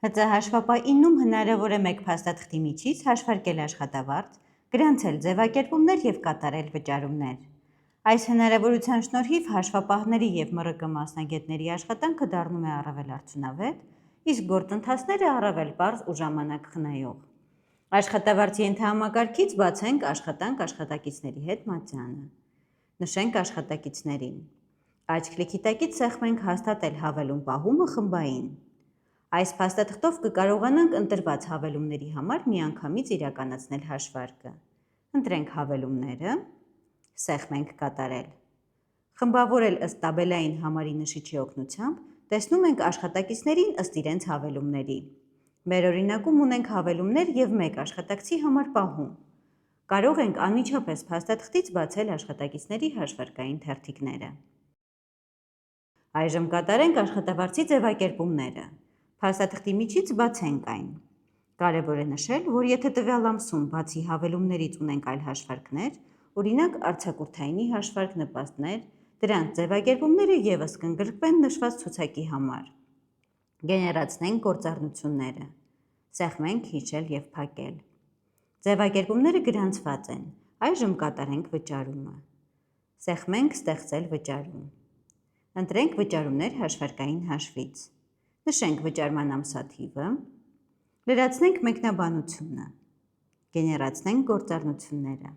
ՀԾ հաշվապահիննում հնարավոր է մեկ փաստաթղթի միջից հաշվարկել աշխատավարձ, գրանցել ձևակերպումներ և կատարել վճարումներ։ Այս հնարավորության շնորհիվ հաշվապահների և ՄՌԿ մասնագետների աշխատանքը դառնում է առավել արդյունավետ, իսկ գործընթացները առավել պարզ ու ժամանակ խնայող։ Աշխատավարձ ենթահամակարգից բացենք աշխատանք աշխատակիցների հետ մատյանը։ Նշենք աշխատակիցներին։ Աջ քլիքի տակից սեղմենք հաստատել հավելում պահումը խմբային։ Այս փաստաթղթով կկարողանանք ընտրված հավելումների համար միանգամից իրականացնել հաշվարկը։ Ընտրենք հավելումները, սեղմենք կատարել։ Խմբավորել ըստ տաբելային համարի նշիչի օգնությամբ տեսնում ենք աշխատակիցներին ըստ իրենց հավելումների։ Մեր օրինակում ունենք հավելումներ և մեկ աշխատակցի համար պահում։ Կարող ենք անմիջապես փաստաթղթից բացել աշխատակիցների հաշվարկային թերթիկները։ Այժմ կատարենք աշխատավարձի ձևակերպումները։ Փաստաթղթի միջից բացենք այն։ Կարևոր է նշել, որ եթե տվյալ ամսում բացի հավելումներից ունենք այլ հաշվարկներ, օրինակ արձակուրդայինի հաշվարկ, նպաստներ, դրանց ձևակերպումները ևս կընդգրկվեն նշված ցուցակի համար։ Գեներացնենք գործառնությունները։ Սեղմենք հիշել և փակել։ Ձևակերպումները գրանցված են։ Այժմ կատարենք վճարումը։ Սեղմենք ստեղծել վճարում։ Ընտրենք վճարումներ հաշվարկային հաշվից։ Նշենք վճարման ամսաթիվը։ Լրացնենք մեկնաբանությունը։ Գեներացնենք գործառնությունները։